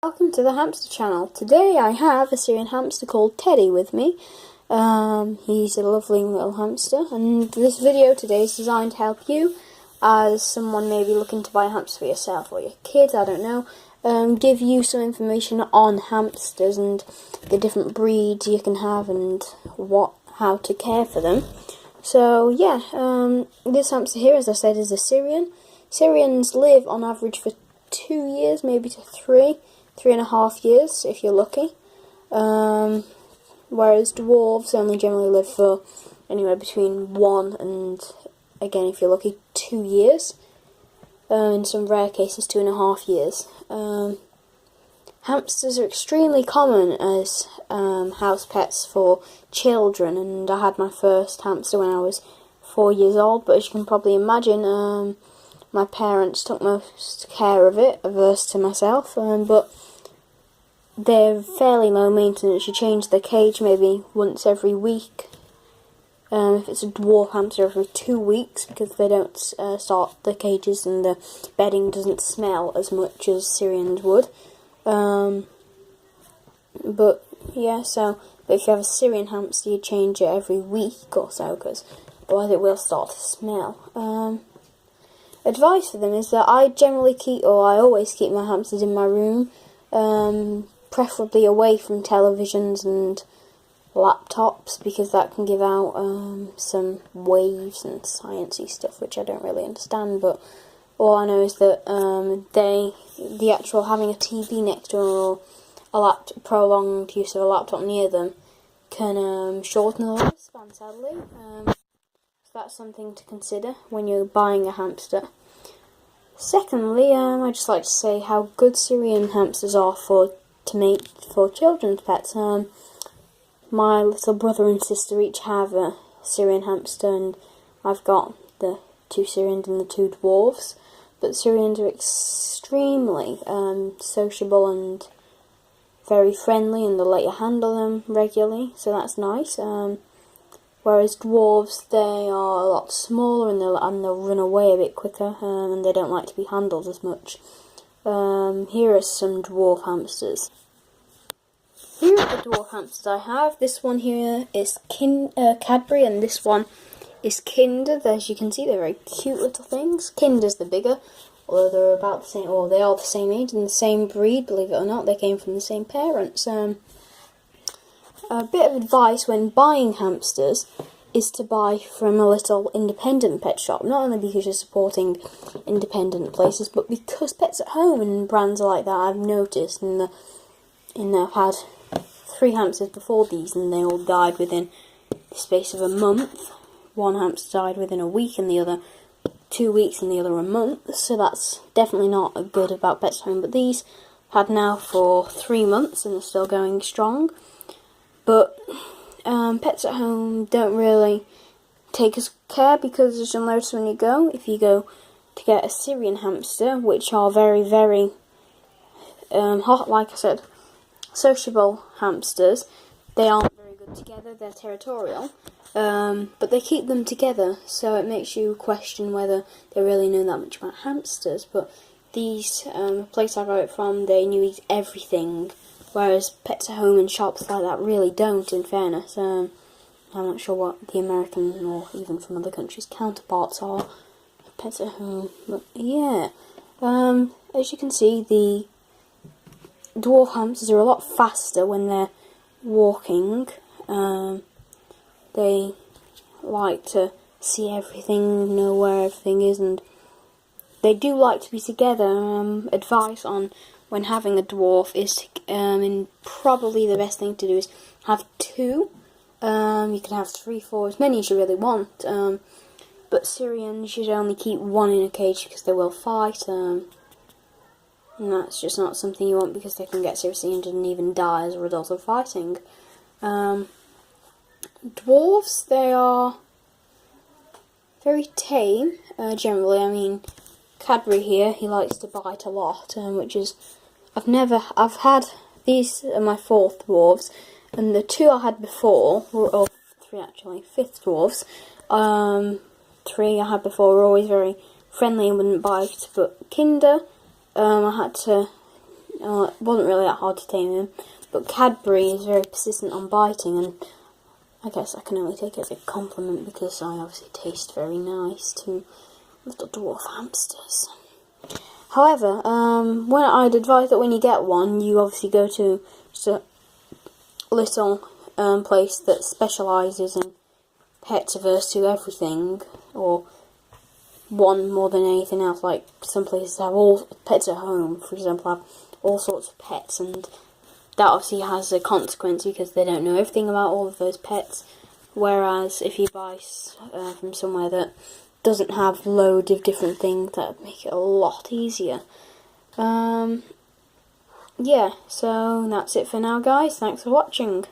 Welcome to the Hamster channel. Today I have a Syrian hamster called Teddy with me. He's a lovely little hamster, and this video today is designed to help you as someone maybe looking to buy a hamster for yourself or your kids, I don't know. Give you some information on hamsters and the different breeds you can have and how to care for them. So yeah, this hamster here, as I said, is a Syrian. Syrians live on average for 2 years, maybe to 3.5 years if you're lucky. Whereas dwarves only generally live for anywhere between 1 and, again if you're lucky, 2 years. In some rare cases 2.5 years. Hamsters are extremely common as house pets for children, and I had my first hamster when I was 4 years old, but as you can probably imagine, my parents took most care of it, averse to myself, but they're fairly low maintenance. You change the cage maybe once every week. If it's a dwarf hamster, every 2 weeks, because they don't start the cages and the bedding doesn't smell as much as Syrians would. But yeah, but if you have a Syrian hamster, you change it every week or so, because otherwise it will start to smell. Advice for them is that I always keep my hamsters in my room, preferably away from televisions and laptops, because that can give out some waves and sciencey stuff which I don't really understand. But all I know is that the actual having a TV next to them or prolonged use of a laptop near them can shorten the lifespan, sadly. So that's something to consider when you're buying a hamster. Secondly, I'd just like to say how good Syrian hamsters are to mate for children's pets. My little brother and sister each have a Syrian hamster, and I've got the 2 Syrians and the 2 dwarves. But Syrians are extremely sociable and very friendly, and they'll let you handle them regularly, so that's nice. Whereas dwarves, they are a lot smaller and they'll run away a bit quicker, and they don't like to be handled as much. Here are some dwarf hamsters. Here are the dwarf hamsters I have. This one here is Cadbury, and this one is Kinder. As you can see, they're very cute little things. Kinder's the bigger, although they're about the same, or they are the same age and the same breed, believe it or not. They came from the same parents. A bit of advice when buying hamsters is to buy from a little independent pet shop, not only because you're supporting independent places, but because Pets at Home and brands like that, I've noticed, and I've had 3 hamsters before these, and they all died within the space of a month. One hamster died within a week, and the other 2 weeks, and the other a month, so that's definitely not good about Pets at Home. But these I've had now for 3 months, and they're still going strong. But Pets at Home don't really take as care, because as you'll notice when you go, if you go to get a Syrian hamster, which are very, very hot, like I said, sociable hamsters, they aren't very good together, they're territorial, but they keep them together, so it makes you question whether they really know that much about hamsters. But these, place I got it from, they knew everything, whereas Pets at Home and shops like that really don't, in fairness. I'm not sure what the American or even from other countries counterparts are of Pets at Home, but yeah. As you can see, the dwarf hamsters are a lot faster when they're walking. They like to see everything, know where everything is, and they do like to be together. Advice on when having a dwarf is and probably the best thing to do is have 2. You can have 3, 4, as many as you really want. But Syrians should only keep 1 in a cage, because they will fight. And that's just not something you want, because they can get seriously injured and even die as a result of fighting. Dwarves, they are very tame, generally. I mean, Cadbury here, he likes to bite a lot, which is, I've had, these are my 4th dwarves, and the 2 I had before, or 3 actually, 5th dwarves, 3 I had before were always very friendly and wouldn't bite, but Kinder, I had to It wasn't really that hard to tame him, but Cadbury is very persistent on biting, and I guess I can only take it as a compliment because I obviously taste very nice to little dwarf hamsters. However, when I'd advise that when you get one, you obviously go to just a little place that specialises in pets averse to everything, or one more than anything else. Like some places have all pets at home, for example, have all sorts of pets, and that obviously has a consequence because they don't know everything about all of those pets. Whereas if you buy from somewhere that doesn't have loads of different things, that would make it a lot easier. Yeah, so that's it for now, guys. Thanks for watching.